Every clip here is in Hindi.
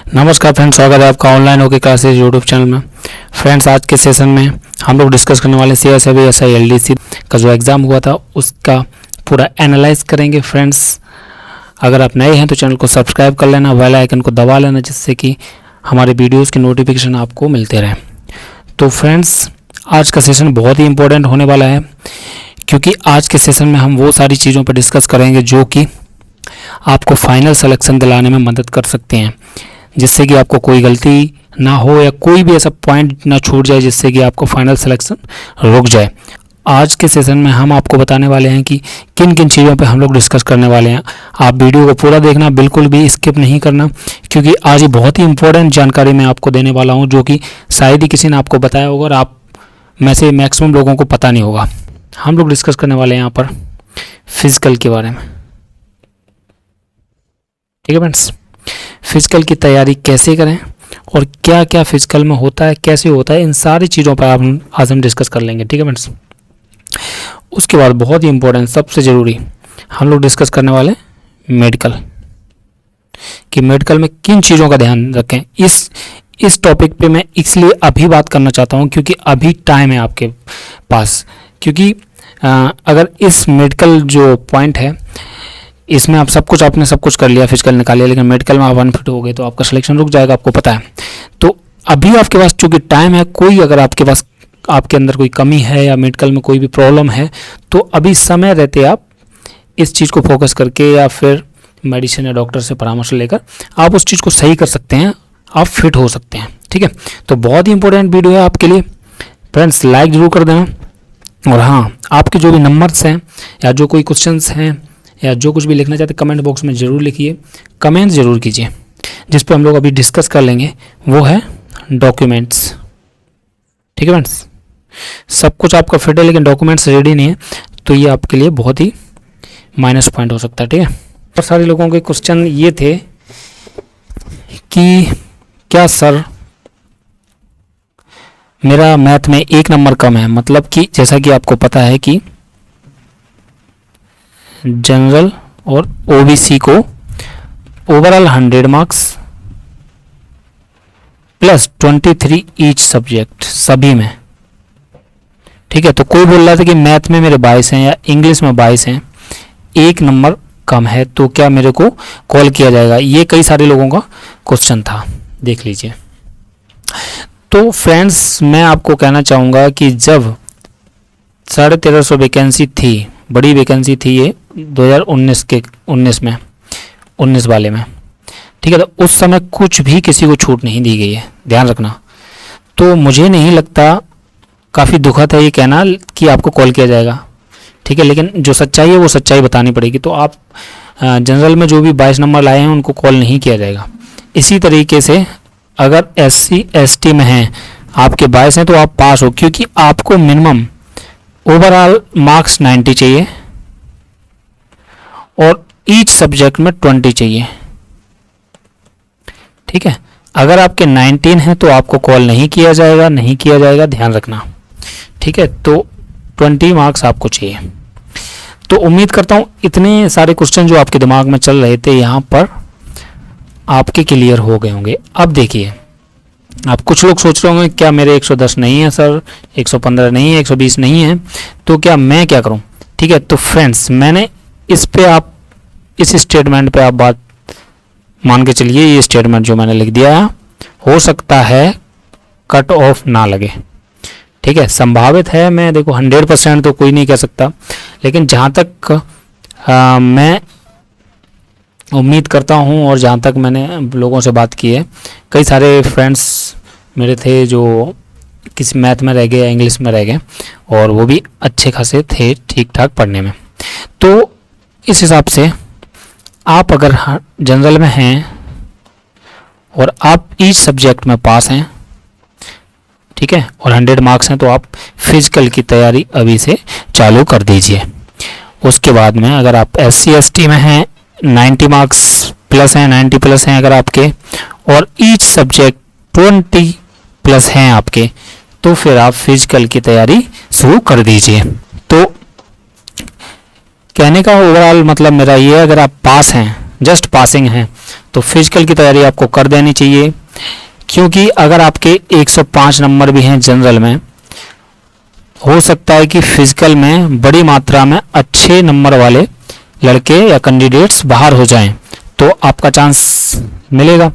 नमस्कार फ्रेंड्स, स्वागत है आपका online okay classes YouTube channel में। फ्रेंड्स, आज के सेशन में हम लोग डिस्कस करने वाले CSIB SI LDC का जो एग्ज़ाम हुआ था उसका पूरा एनालाइज करेंगे। फ्रेंड्स, अगर आप नए हैं तो चैनल को सब्सक्राइब कर लेना, बेल आइकन को दबा लेना, जिससे कि हमारे वीडियोज़ की नोटिफिकेशन आपको मिलते रहे। तो फ्रेंड्स, आज का सेशन बहुत ही इंपॉर्टेंट होने वाला है, क्योंकि आज के सेशन में हम वो सारी चीज़ों पर डिस्कस करेंगे जो कि आपको फाइनल सिलेक्शन दिलाने में मदद कर सकते हैं, जिससे कि आपको कोई गलती ना हो या कोई भी ऐसा पॉइंट ना छूट जाए जिससे कि आपको फाइनल सिलेक्शन रुक जाए। आज के सेशन में हम आपको बताने वाले हैं कि किन किन चीज़ों पे हम लोग डिस्कस करने वाले हैं। आप वीडियो को पूरा देखना, बिल्कुल भी स्किप नहीं करना, क्योंकि आज ये बहुत ही इंपॉर्टेंट जानकारी मैं आपको देने वाला हूँ, जो कि शायद ही किसी ने आपको बताया होगा और आप में से मैक्सिमम लोगों को पता नहीं होगा। हम लोग डिस्कस करने वाले हैं यहाँ पर फिजिकल के बारे में। ठीक है फ्रेंड्स, फिजिकल की तैयारी कैसे करें और क्या क्या फिजिकल में होता है, कैसे होता है, इन सारी चीज़ों पर आज हम डिस्कस कर लेंगे। ठीक है फ्रेंड्स, उसके बाद बहुत ही इंपॉर्टेंट, सबसे ज़रूरी, हम लोग डिस्कस करने वाले मेडिकल कि मेडिकल में किन चीज़ों का ध्यान रखें। इस टॉपिक पे मैं इसलिए अभी बात करना चाहता हूँ क्योंकि अभी टाइम है आपके पास, क्योंकि अगर इस मेडिकल जो पॉइंट है इसमें आप आपने सब कुछ कर लिया, फिजिकल निकाल लिया, लेकिन मेडिकल में आप अनफिट हो गए तो आपका सिलेक्शन रुक जाएगा, आपको पता है। तो अभी आपके पास चूँकि टाइम है, कोई अगर आपके पास आपके अंदर कोई कमी है या मेडिकल में कोई भी प्रॉब्लम है तो अभी समय रहते आप इस चीज़ को फोकस करके या फिर मेडिसिन या डॉक्टर से परामर्श लेकर आप उस चीज़ को सही कर सकते हैं, आप फिट हो सकते हैं। ठीक है, तो बहुत ही इंपॉर्टेंट वीडियो है आपके लिए। फ्रेंड्स, लाइक ज़रूर कर देना, और हाँ, आपके जो भी नंबर्स हैं या जो कोई क्वेश्चंस हैं या जो कुछ भी लिखना चाहते कमेंट बॉक्स में ज़रूर लिखिए, कमेंट ज़रूर कीजिए। जिस पे हम लोग अभी डिस्कस कर लेंगे वो है डॉक्यूमेंट्स। ठीक है फ्रेंड्स, सब कुछ आपका फिट है लेकिन डॉक्यूमेंट्स रेडी नहीं है, तो ये आपके लिए बहुत ही माइनस पॉइंट हो सकता है। ठीक है, और सारे लोगों के क्वेश्चन ये थे कि क्या सर मेरा मैथ में 1 नंबर कम है, मतलब कि जैसा कि आपको पता है कि जनरल और ओबीसी को overall 100 marks plus 23 each subject सभी में। ठीक है, तो कोई बोल रहा था कि मैथ में मेरे 22 हैं या इंग्लिश में 22 हैं, 1 नंबर कम है, तो क्या मेरे को कॉल किया जाएगा? ये कई सारे लोगों का क्वेश्चन था, देख लीजिए। तो फ्रेंड्स, मैं आपको कहना चाहूँगा कि जब 1350 वैकेंसी थी, बड़ी वैकेंसी थी ये 2019 वाले में, ठीक है, तो उस समय कुछ भी किसी को छूट नहीं दी गई है, ध्यान रखना। तो मुझे नहीं लगता, काफ़ी दुखद है ये कहना कि आपको कॉल किया जाएगा। ठीक है, लेकिन जो सच्चाई है वो सच्चाई बतानी पड़ेगी। तो आप जनरल में जो भी 22 नंबर लाए हैं उनको कॉल नहीं किया जाएगा। इसी तरीके से अगर SC ST में हैं, आपके 22 हैं तो आप पास हो, क्योंकि आपको मिनिमम ओवरऑल मार्क्स 90 चाहिए और ईच सब्जेक्ट में 20 चाहिए। ठीक है, अगर आपके 19 हैं तो आपको कॉल नहीं किया जाएगा, ध्यान रखना। ठीक है, तो 20 मार्क्स आपको चाहिए। तो उम्मीद करता हूँ इतने सारे क्वेश्चन जो आपके दिमाग में चल रहे थे यहाँ पर आपके क्लियर हो गए होंगे। अब देखिए, आप कुछ लोग सोच रहे होंगे क्या मेरे 110 नहीं है सर, 115 नहीं है, 120 नहीं है, तो क्या मैं क्या करूं? ठीक है, तो फ्रेंड्स, मैंने इस स्टेटमेंट पे आप बात मान के चलिए, ये स्टेटमेंट जो मैंने लिख दिया है, हो सकता है कट ऑफ ना लगे। ठीक है, संभावित है, मैं देखो 100% तो कोई नहीं कह सकता, लेकिन जहाँ तक मैं उम्मीद करता हूँ और जहाँ तक मैंने लोगों से बात की है, कई सारे फ्रेंड्स मेरे थे जो किसी मैथ में रह गए या इंग्लिश में रह गए, और वो भी अच्छे खासे थे ठीक ठाक पढ़ने में। तो इस हिसाब से आप अगर जनरल में हैं और आप ईच सब्जेक्ट में पास हैं, ठीक है, और 100 मार्क्स हैं, तो आप फिजिकल की तैयारी अभी से चालू कर दीजिए। उसके बाद में अगर आप SC ST में हैं, 90 मार्क्स प्लस हैं, 90 प्लस हैं अगर आपके, और ईच सब्जेक्ट 20 प्लस हैं आपके, तो फिर आप फिजिकल की तैयारी शुरू कर दीजिए। तो कहने का ओवरऑल मतलब मेरा ये है, अगर आप पास हैं जस्ट पासिंग हैं, तो फिजिकल की तैयारी आपको कर देनी चाहिए, क्योंकि अगर आपके 105 नंबर भी हैं जनरल में, हो सकता है कि फिजिकल में बड़ी मात्रा में अच्छे नंबर वाले लड़के या कैंडिडेट्स बाहर हो जाएं, तो आपका चांस मिलेगा।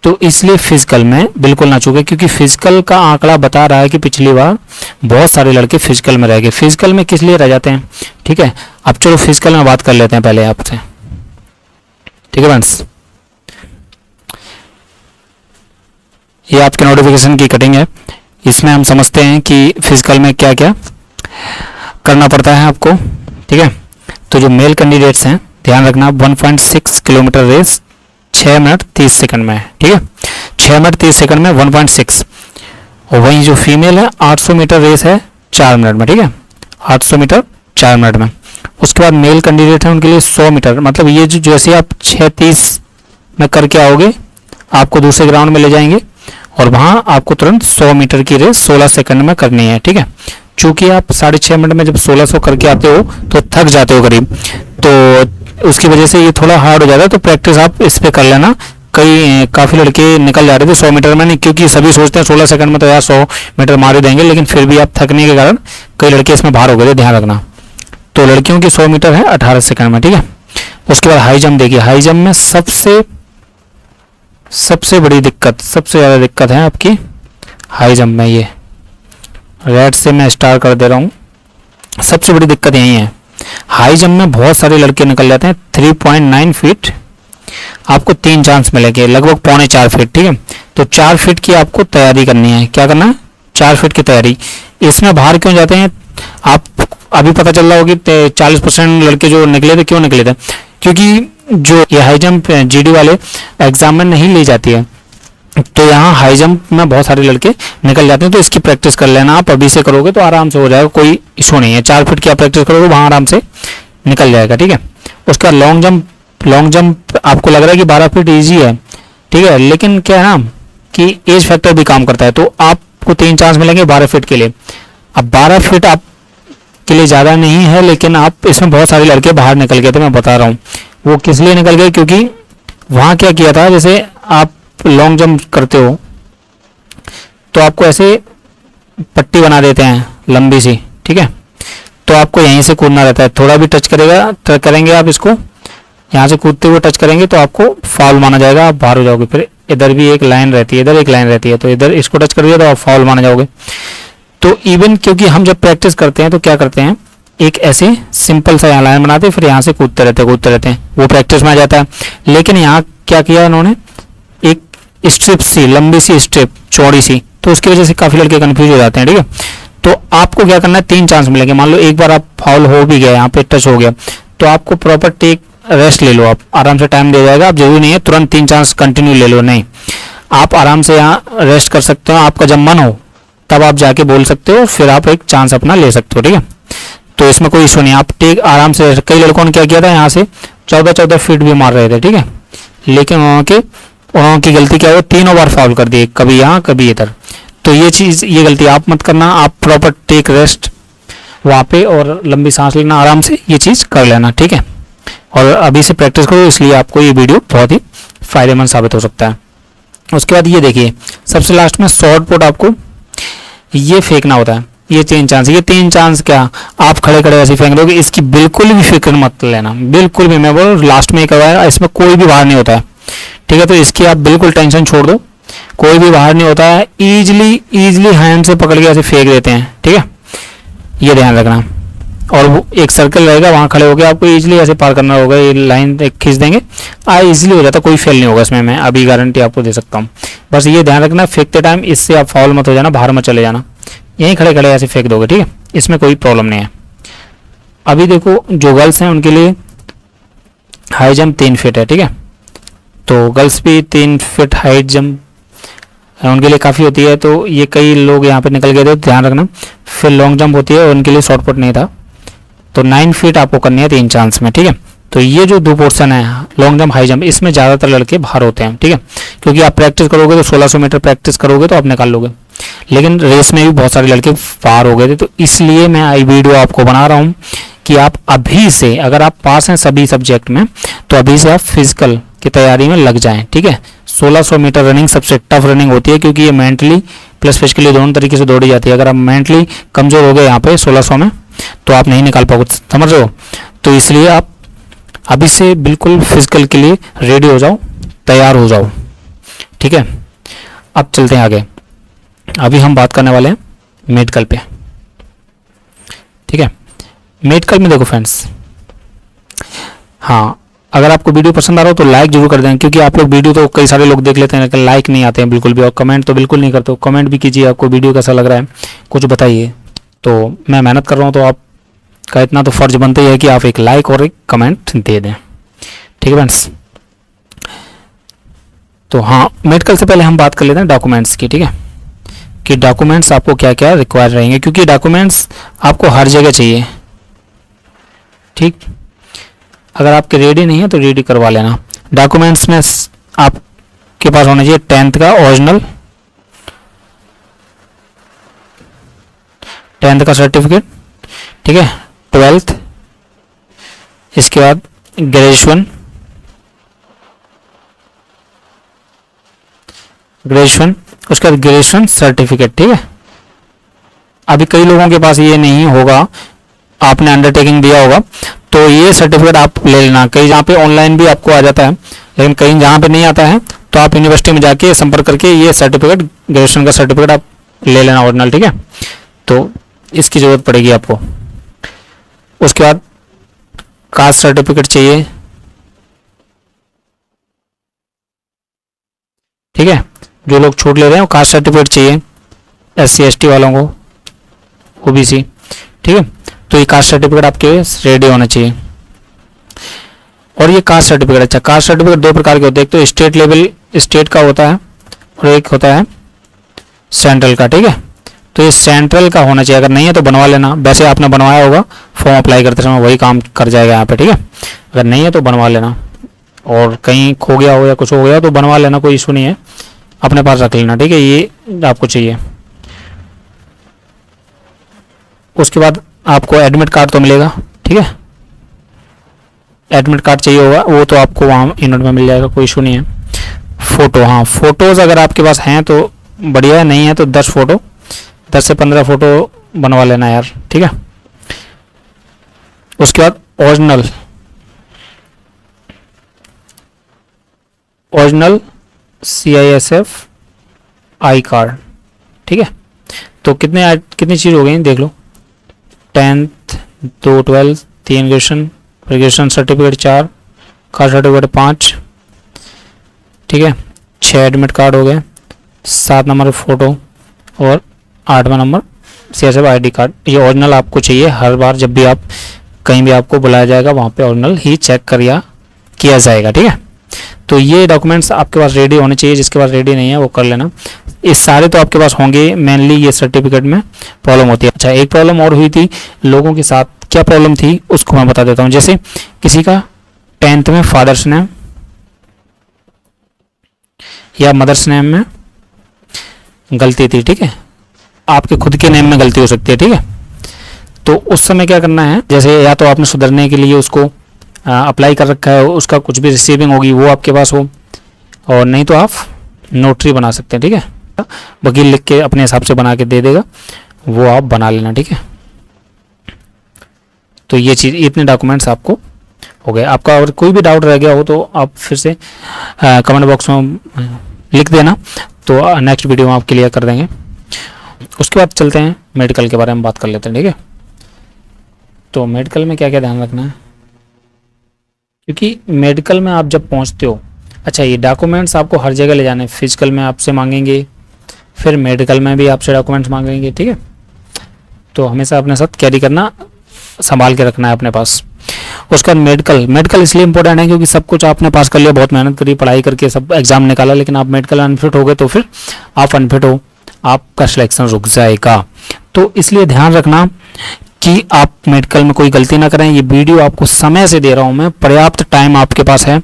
तो इसलिए फिजिकल में बिल्कुल ना चूके, क्योंकि फिजिकल का आंकड़ा बता रहा है कि पिछली बार बहुत सारे लड़के फिजिकल में रह गए। फिजिकल में किस लिए रह जाते हैं, ठीक है। अब चलो फिजिकल में बात कर लेते हैं पहले आपसे, ठीक है फ्रेंड्स। ये आपके नोटिफिकेशन की कटिंग है, इसमें हम समझते हैं कि फिजिकल में क्या क्या करना पड़ता है आपको, ठीक है। तो जो मेल कैंडिडेट्स हैं, ध्यान रखना 1.6 किलोमीटर रेस 6 मिनट 30 सेकंड में है, ठीक है। 6 मिनट 30 सेकंड में 1.6। और वहीं जो फीमेल है 800 मीटर रेस है 4 मिनट में, ठीक है। 800 मीटर 4 मिनट में। उसके बाद मेल कैंडिडेट है उनके लिए 100 मीटर, मतलब ये जो जैसे आप 6:30 में करके आओगे, आपको दूसरे ग्राउंड में ले जाएंगे और वहां आपको तुरंत 100 मीटर की रेस 16 सेकंड में करनी है, ठीक है। चूंकि आप 6.5 मिनट में जब 1600 करके आते हो तो थक जाते हो करीब, तो उसकी वजह से ये थोड़ा हार्ड हो जाता है। तो प्रैक्टिस आप इस पे कर लेना। काफ़ी लड़के निकल जा रहे थे 100 मीटर में, नहीं क्योंकि सभी सोचते हैं 16 सेकंड में तो यार 100 मीटर मार ही देंगे, लेकिन फिर भी आप थकने के कारण कई लड़के इसमें बाहर हो गए थे, ध्यान रखना। तो लड़कियों की 100 मीटर है 18 सेकंड में, ठीक है। उसके बाद हाई जंप देखिए, हाई जंप में सबसे बड़ी दिक्कत, सबसे ज़्यादा दिक्कत है आपकी हाई जंप में। ये रेड से मैं स्टार कर दे रहा हूँ, सबसे बड़ी दिक्कत यही है। हाई जंप में बहुत सारे लड़के निकल जाते हैं 3.9 फीट, आपको 3 चांस मिलेंगे, लगभग 3.25 फीट, ठीक है। तो 4 फीट की आपको तैयारी करनी है। क्या करना है, 4 फीट की तैयारी। इसमें बाहर क्यों जाते हैं आप, अभी पता चल रहा होगी 40% लड़के जो निकले थे, क्यों निकले थे, क्योंकि जो ये हाई जंप जीडी वाले एग्जाम में नहीं ली जाती है, तो यहाँ हाई जंप में बहुत सारे लड़के निकल जाते हैं। तो इसकी प्रैक्टिस कर लेना, आप अभी से करोगे तो आराम से हो जाएगा, कोई इशू नहीं है। 4 फीट की आप प्रैक्टिस करोगे वहाँ आराम से निकल जाएगा, ठीक है। उसके बाद लॉन्ग जंप आपको लग रहा है कि 12 फीट ईजी है, ठीक है, लेकिन क्या है ना कि एज फैक्टर भी काम करता है। तो आपको 3 चांस मिलेंगे 12 फीट के लिए। अब 12 फीट आप के लिए ज़्यादा नहीं है, लेकिन आप इसमें बहुत सारे लड़के बाहर निकल गए थे, मैं बता रहा हूँ। वो किस लिए निकल गए, क्योंकि वहाँ क्या किया था, जैसे आप लॉन्ग जंप करते हो तो आपको ऐसे पट्टी बना देते हैं लंबी सी, ठीक है। तो आपको यहीं से कूदना रहता है, थोड़ा भी टच करेंगे आप इसको, यहाँ से कूदते हुए टच करेंगे तो आपको फाउल माना जाएगा, आप बाहर हो जाओगे। फिर इधर भी एक लाइन रहती है, इधर एक लाइन रहती है, तो इधर इसको टच कर दिया तो आप फाउल माना जाओगे। तो इवन क्योंकि हम जब प्रैक्टिस करते हैं तो क्या करते हैं, एक ऐसे सिंपल सा यहाँ लाइन बनाते हैं, फिर यहाँ से कूदते रहते हैं, वो प्रैक्टिस में आ जाता है। लेकिन यहाँ क्या किया उन्होंने, एक स्ट्रिप सी, लंबी सी स्ट्रिप, चौड़ी सी, तो उसकी वजह से काफ़ी लड़के कन्फ्यूज हो जाते हैं, ठीक है। तो आपको क्या करना है, 3 चांस मिलेंगे। मान लो एक बार आप फाउल हो भी गया, यहाँ पे टच हो गया, तो आपको प्रॉपर टेक रेस्ट ले लो, आप आराम से टाइम दे जाएगा। आप जरूरी नहीं है तुरंत 3 चांस कंटिन्यू ले लो, नहीं, आप आराम से यहाँ रेस्ट कर सकते हो। आपका जब मन हो तब आप जाके बोल सकते हो, फिर आप एक चांस अपना ले सकते हो, ठीक है। तो इसमें कोई इशू नहीं, आप टेक आराम से। कई लड़कों ने क्या किया था, यहाँ से 14-14 फीट भी मार रहे थे, ठीक है, लेकिन उनकी गलती क्या है, 3 बार फाउल कर दिए, कभी यहाँ कभी इधर। तो ये गलती आप मत करना, आप प्रॉपर टेक रेस्ट वहाँ पे और लंबी सांस लेना, आराम से ये चीज़ कर लेना, ठीक है। और अभी से प्रैक्टिस करो, इसलिए आपको ये वीडियो बहुत ही फायदेमंद साबित हो सकता है। उसके बाद ये देखिए, सबसे लास्ट में शॉर्ट पुट आपको ये फेंकना होता है। ये 3 चांस, ये 3 चांस क्या आप खड़े खड़े ऐसे फेंक दोगे, इसकी बिल्कुल भी फिक्र मत लेना, बिल्कुल भी। मैं बोल लास्ट में करवाया, इसमें कोई भी बाहर नहीं होता है, ठीक है। तो इसकी आप बिल्कुल टेंशन छोड़ दो, कोई भी बाहर नहीं होता है। इजीली हैंड से पकड़ के ऐसे फेंक देते हैं, ठीक है, ये ध्यान रखना। और वो एक सर्कल रहेगा, वहाँ खड़े होकर आपको इजीली ऐसे पार करना होगा, ये लाइन खींच देंगे, इजीली हो जाता, कोई फेल नहीं होगा इसमें, मैं अभी गारंटी आपको दे सकता हूँ। बस ये ध्यान रखना, फेंकते टाइम इससे आप फाउल मत हो जाना, बाहर मत चले जाना, यहीं खड़े खड़े ऐसे फेंक दोगे, ठीक है, इसमें कोई प्रॉब्लम नहीं है। अभी देखो जो गर्ल्स हैं उनके लिए हाई जंप 3 फीट है, ठीक है। तो गर्ल्स भी 3 फीट हाइट जंप उनके लिए काफ़ी होती है, तो ये कई लोग यहाँ पे निकल गए थे, ध्यान रखना। फिर लॉन्ग जंप होती है, उनके लिए शॉर्ट पुट नहीं था। तो 9 फीट आपको करनी है 3 चांस में, ठीक है। तो ये जो 2 पोर्शन है, लॉन्ग जंप हाई जंप, इसमें ज़्यादातर लड़के बाहर होते हैं, ठीक है, क्योंकि आप प्रैक्टिस करोगे तो 1600 मीटर प्रैक्टिस करोगे तो आप निकाल लोगे। लेकिन रेस में भी बहुत सारे लड़के बाहर हो गए थे, तो इसलिए मैं वीडियो आपको बना रहा हूँ कि आप अभी से, अगर आप पास हैं सभी सब्जेक्ट में, तो अभी से आप फिजिकल की तैयारी में लग जाएं, ठीक है। 1600 मीटर रनिंग सबसे टफ रनिंग होती है, क्योंकि ये मेंटली प्लस फिजिकली दोनों तरीके से दौड़ी जाती है। अगर आप मेंटली कमज़ोर हो गए यहाँ पे 1600 में, तो आप नहीं निकाल पाओगे, समझ रहे हो। तो इसलिए आप अभी से बिल्कुल फिजिकल के लिए रेडी हो जाओ, तैयार हो जाओ, ठीक है। अब चलते हैं आगे। अभी हम बात करने वाले हैं मेडिकल पे, ठीक है। मेडिकल में देखो फ्रेंड्स, हाँ, अगर आपको वीडियो पसंद आ रहा हो तो लाइक जरूर कर दें, क्योंकि आप लोग वीडियो तो कई सारे लोग देख लेते हैं लेकिन लाइक नहीं आते हैं बिल्कुल भी, और कमेंट तो बिल्कुल नहीं करते हो। कमेंट भी कीजिए, आपको वीडियो कैसा लग रहा है कुछ बताइए। तो मैं मेहनत कर रहा हूँ, तो आपका इतना तो फर्ज बनता ही है कि आप एक लाइक और एक कमेंट दे दें, ठीक है फ्रेंड्स। तो हाँ, मेडिकल से पहले हम बात कर लेते हैं डॉक्यूमेंट्स की, ठीक है, कि डॉक्यूमेंट्स आपको क्या क्या रिक्वायर रहेंगे, क्योंकि डॉक्यूमेंट्स आपको हर जगह चाहिए, ठीक। अगर आपके रेडी नहीं है तो रेडी करवा लेना। डॉक्यूमेंट्स में आपके पास होना चाहिए 10th का ओरिजिनल, 10th का सर्टिफिकेट, ठीक है, 12th, इसके बाद ग्रेजुएशन, उसके बाद ग्रेजुएशन सर्टिफिकेट, ठीक है। अभी कई लोगों के पास ये नहीं होगा, आपने अंडरटेकिंग दिया होगा, तो ये सर्टिफिकेट आप ले लेना। कई जहाँ पे ऑनलाइन भी आपको आ जाता है, लेकिन कहीं जहाँ पे नहीं आता है तो आप यूनिवर्सिटी में जाके संपर्क करके ये सर्टिफिकेट, ग्रेजुएशन का सर्टिफिकेट आप ले लेना ओरिजिनल, ठीक है। तो इसकी ज़रूरत पड़ेगी आपको। उसके बाद कास्ट सर्टिफिकेट चाहिए, ठीक है। जो लोग छूट ले रहे हैं वो कास्ट सर्टिफिकेट चाहिए, SC ST वालों को, OBC, ठीक है। तो ये कास्ट सर्टिफिकेट आपके रेडी होना चाहिए। और ये कास्ट सर्टिफिकेट, अच्छा, कास्ट सर्टिफिकेट दो प्रकार के होते हैं, एक तो स्टेट लेवल, स्टेट का होता है, और एक होता है सेंट्रल का, ठीक है। तो ये सेंट्रल का होना चाहिए, अगर नहीं है तो बनवा लेना। वैसे आपने बनवाया होगा फॉर्म अप्लाई करते समय, वही काम कर जाएगा यहाँ पे, ठीक है। अगर नहीं है तो बनवा लेना, और कहीं खो गया हो या कुछ हो गया तो बनवा लेना, कोई इशू नहीं है, अपने पास रख लेना, ठीक है। ये आपको चाहिए। उसके बाद आपको एडमिट कार्ड तो मिलेगा, ठीक है, एडमिट कार्ड चाहिए होगा, वो तो आपको वहाँ यूनिट में मिल जाएगा, कोई इशू नहीं है। फ़ोटो, हाँ, फ़ोटोज़ अगर आपके पास हैं तो बढ़िया है, नहीं है तो 10 फ़ोटो, 10 से 15 फ़ोटो बनवा लेना यार, ठीक है। उसके बाद ओरिजिनल CISF आई कार्ड, ठीक है। तो कितनी चीज़ हो गई देख लो, 10th, 2 12, 3 graduation certificate 4, caste certificate 5, ठीक है, 6 एडमिट कार्ड हो गए, 7 नंबर फ़ोटो, और 8वां नंबर CISF ID कार्ड। ये ओरिजिनल आपको चाहिए, हर बार जब भी आप कहीं भी आपको बुलाया जाएगा वहाँ पे ओरिजिनल ही चेक किया जाएगा, ठीक है। तो ये डॉक्यूमेंट्स आपके पास रेडी होने चाहिए, जिसके पास रेडी नहीं है वो कर लेना। ये सारे तो आपके पास होंगे, मेनली ये सर्टिफिकेट में प्रॉब्लम होती है। अच्छा, एक प्रॉब्लम और हुई थी लोगों के साथ, क्या प्रॉब्लम थी उसको मैं बता देता हूँ। जैसे किसी का 10th में फादर्स नेम या मदर्स नेम में गलती थी, ठीक है, आपके खुद के नेम में गलती हो सकती है, ठीक है। तो उस समय क्या करना है, जैसे या तो आपने सुधरने के लिए उसको अप्लाई कर रखा है, उसका कुछ भी रिसीविंग होगी वो आपके पास हो, और नहीं तो आप नोटरी बना सकते हैं, ठीक है। वकील लिख के अपने हिसाब से बना के दे देगा, वो आप बना लेना, ठीक है। तो ये चीज़, इतने डॉक्यूमेंट्स आपको हो गए। आपका अगर कोई भी डाउट रह गया हो तो आप फिर से कमेंट बॉक्स में लिख देना, तो नेक्स्ट वीडियो में आप क्लियर कर देंगे। उसके बाद चलते हैं मेडिकल के बारे में बात कर लेते हैं, ठीक है। तो मेडिकल में क्या क्या ध्यान रखना है, क्योंकि मेडिकल में आप जब पहुंचते हो, अच्छा, ये डॉक्यूमेंट्स आपको हर जगह ले जाने, फिजिकल में आपसे मांगेंगे, फिर मेडिकल में भी आपसे डॉक्यूमेंट्स मांगेंगे, ठीक है। तो हमेशा अपने साथ कैरी करना, संभाल के रखना है अपने पास। उसका मेडिकल इसलिए इंपॉर्टेंट है क्योंकि सब कुछ आपने पास कर लिया, बहुत मेहनत करी, पढ़ाई करके सब एग्जाम निकाला, लेकिन आप मेडिकल अनफिट हो गए तो फिर आप अनफिट हो, आपका सिलेक्शन रुक जाएगा। तो इसलिए ध्यान रखना कि आप मेडिकल में कोई गलती ना करें। ये वीडियो आपको समय से दे रहा हूँ मैं, पर्याप्त टाइम आपके पास है,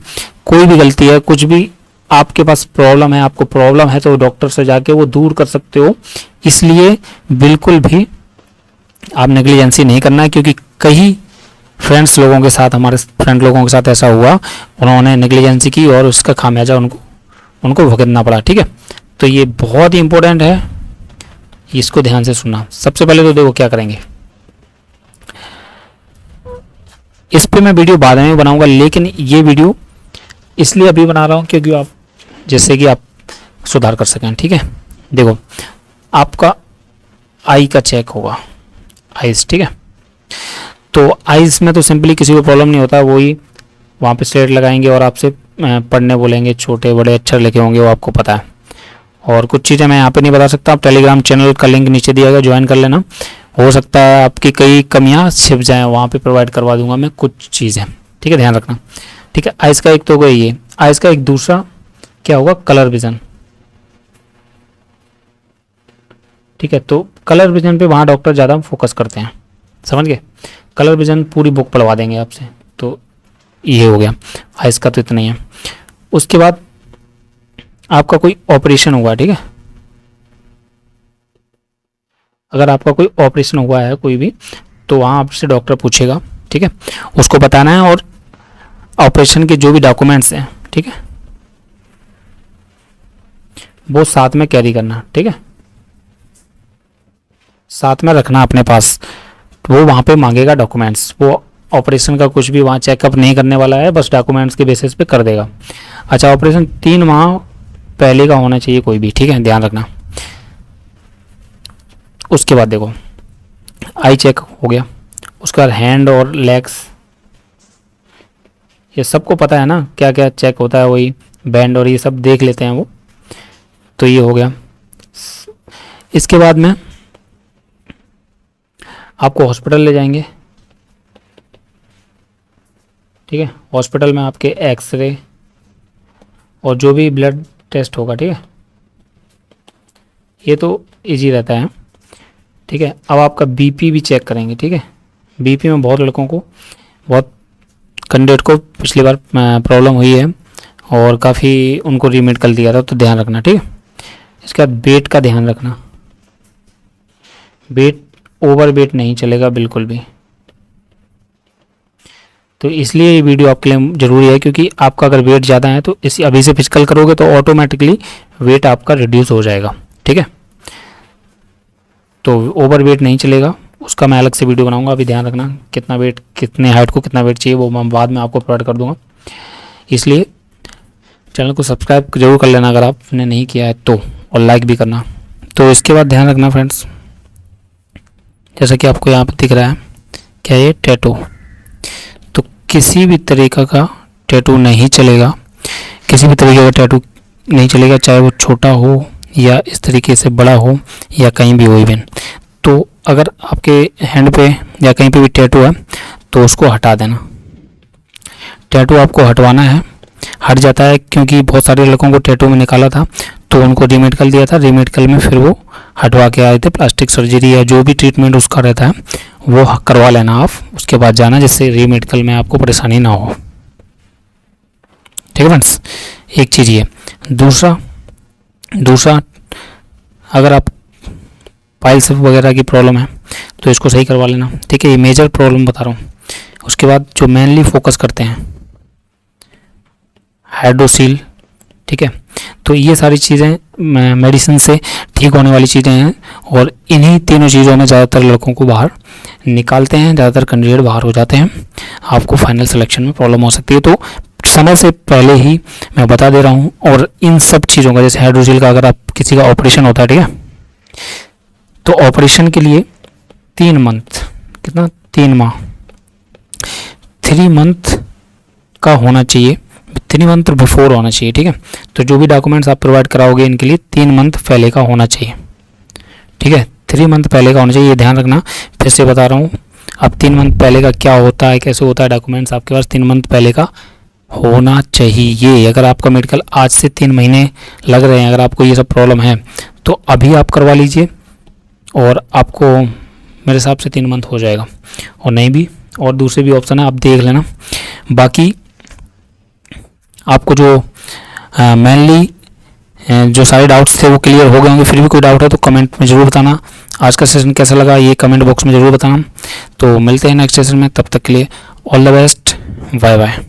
कोई भी गलती है, कुछ भी आपके पास प्रॉब्लम है, आपको प्रॉब्लम है तो डॉक्टर से जाके वो दूर कर सकते हो। इसलिए बिल्कुल भी आप नेग्लिजेंसी नहीं करना है, क्योंकि कई फ्रेंड्स लोगों के साथ, हमारे फ्रेंड लोगों के साथ ऐसा हुआ, उन्होंने नेग्लिजेंसी की और उसका खामियाजा उनको भुगतना पड़ा। ठीक है, तो ये बहुत ही इंपॉर्टेंट है, इसको ध्यान से सुनना। सबसे पहले तो देखो क्या करेंगे, इस पे मैं वीडियो बाद में बनाऊंगा, लेकिन ये वीडियो इसलिए अभी बना रहा हूँ क्योंकि आप जैसे कि आप सुधार कर सकें। ठीक है, देखो आपका आई का चेक होगा, आइज। ठीक है, तो आइज में तो सिंपली किसी को प्रॉब्लम नहीं होता, वही वहाँ पे स्लेट लगाएंगे और आपसे पढ़ने बोलेंगे, छोटे बड़े अक्षर लिखे होंगे, वो आपको पता है। और कुछ चीज़ें मैं यहाँ पे नहीं बता सकता, आप टेलीग्राम चैनल का लिंक नीचे दिया गया, ज्वाइन कर लेना। हो सकता है आपकी कई कमियाँ छिप जाएँ, वहाँ पे प्रोवाइड करवा दूंगा मैं कुछ चीज़ें। ठीक है, ध्यान रखना। ठीक है, आइज का एक तो गई ये, आइज का एक दूसरा क्या होगा, कलर विजन। ठीक है, तो कलर विजन पे वहाँ डॉक्टर ज़्यादा फोकस करते हैं, समझ गए। कलर विजन पूरी बुक पढ़वा देंगे आपसे, तो ये हो गया। आइज का तो इतना ही है। उसके बाद आपका कोई ऑपरेशन हुआ, ठीक है, अगर आपका कोई ऑपरेशन हुआ है कोई भी, तो वहाँ आपसे डॉक्टर पूछेगा। ठीक है, उसको बताना है, और ऑपरेशन के जो भी डॉक्यूमेंट्स हैं, ठीक है, वो साथ में कैरी करना। ठीक है, साथ में रखना अपने पास। वो वहाँ पे मांगेगा डॉक्यूमेंट्स, वो ऑपरेशन का कुछ भी वहाँ चेकअप नहीं करने वाला है, बस डॉक्यूमेंट्स के बेसिस पे कर देगा। अच्छा, ऑपरेशन 3 माह पहले का होना चाहिए कोई भी। ठीक है, ध्यान रखना। उसके बाद देखो आई चेक हो गया, उसके बाद हैंड और लेग्स, ये सबको पता है ना क्या क्या चेक होता है, वही बैंड और ये सब देख लेते हैं वो, तो ये हो गया। इसके बाद में आपको हॉस्पिटल ले जाएंगे। ठीक है, हॉस्पिटल में आपके एक्सरे और जो भी ब्लड टेस्ट होगा, ठीक है, ये तो इजी रहता है। ठीक है, अब आपका बीपी भी चेक करेंगे। ठीक है, बीपी में बहुत लड़कों को, बहुत कैंडिडेट को पिछली बार प्रॉब्लम हुई है और काफ़ी उनको रीमेडिकल दिया था, तो ध्यान रखना। ठीक है, इसके बाद वेट का ध्यान रखना, वेट ओवर वेट नहीं चलेगा बिल्कुल भी। तो इसलिए ये वीडियो आपके लिए ज़रूरी है, क्योंकि आपका अगर वेट ज़्यादा है तो इसी अभी से फिजिकल करोगे तो ऑटोमेटिकली वेट आपका रिड्यूस हो जाएगा। ठीक है, तो ओवर वेट नहीं चलेगा, उसका मैं अलग से वीडियो बनाऊंगा। अभी ध्यान रखना कितना वेट, कितने हाइट को कितना वेट चाहिए, वो मैं बाद में आपको प्रोवाइड कर दूंगा। इसलिए चैनल को सब्सक्राइब जरूर कर लेना अगर आपने नहीं किया है तो, और लाइक भी करना। तो इसके बाद ध्यान रखना फ्रेंड्स, जैसा कि आपको यहाँ पर दिख रहा है, क्या ये टैटू, तो किसी भी तरीक़ा का टैटू नहीं चलेगा, किसी भी तरीके का टैटू नहीं चलेगा, चाहे वो छोटा हो या इस तरीके से बड़ा हो या कहीं भी हो इवन। तो अगर आपके हैंड पे या कहीं पे भी टैटू है तो उसको हटा देना। टैटू आपको हटवाना है, हट जाता है, क्योंकि बहुत सारे लड़कों को टैटू में निकाला था तो उनको रीमेडिकल दिया था, रीमेडिकल में फिर वो हटवा के आए थे। प्लास्टिक सर्जरी या जो भी ट्रीटमेंट उसका रहता है वो करवा लेना आप, उसके बाद जाना, जिससे रीमेडिकल में आपको परेशानी ना हो। ठीक है फ्रेंड्स, एक चीज़ ये। दूसरा अगर आप पाइल्स वगैरह की प्रॉब्लम है तो इसको सही करवा लेना। ठीक है, ये मेजर प्रॉब्लम बता रहा हूँ। उसके बाद जो मेनली फोकस करते हैं हाइड्रोसील, ठीक है, तो ये सारी चीज़ें मेडिसिन से ठीक होने वाली चीज़ें हैं, और इन्हीं तीनों चीज़ों में ज़्यादातर लड़कों को बाहर निकालते हैं, ज़्यादातर कैंडिडेट बाहर हो जाते हैं। आपको फाइनल सिलेक्शन में प्रॉब्लम हो सकती है, तो समय से पहले ही मैं बता दे रहा हूँ। और इन सब चीज़ों का, जैसे हाइड्रोसील का, अगर आप किसी का ऑपरेशन होता है, ठीक है, तो ऑपरेशन के लिए 3 मंथ, कितना, 3 माह, 3 मंथ का होना चाहिए, 3 मंथ बिफोर होना चाहिए। ठीक है, तो जो भी डॉक्यूमेंट्स आप प्रोवाइड कराओगे इनके लिए 3 मंथ पहले का होना चाहिए। ठीक है, 3 मंथ पहले का होना चाहिए, ये ध्यान रखना। फिर से बता रहा हूँ, अब 3 मंथ पहले का क्या होता है, कैसे होता है, डॉक्यूमेंट्स आपके पास 3 मंथ पहले का होना चाहिए। अगर आपका मेडिकल आज से 3 महीने लग रहे हैं, अगर आपको ये सब प्रॉब्लम है तो अभी आप करवा लीजिए, और आपको मेरे हिसाब से 3 मंथ हो जाएगा। और नहीं भी, और दूसरे भी ऑप्शन है, आप देख लेना। बाकी आपको जो मेनली जो सारे डाउट्स थे वो क्लियर हो गए होंगे। फिर भी कोई डाउट है तो कमेंट में ज़रूर बताना। आज का सेशन कैसा लगा ये कमेंट बॉक्स में ज़रूर बताना। तो मिलते हैं नेक्स्ट सेशन में, तब तक के लिए all the best, bye bye.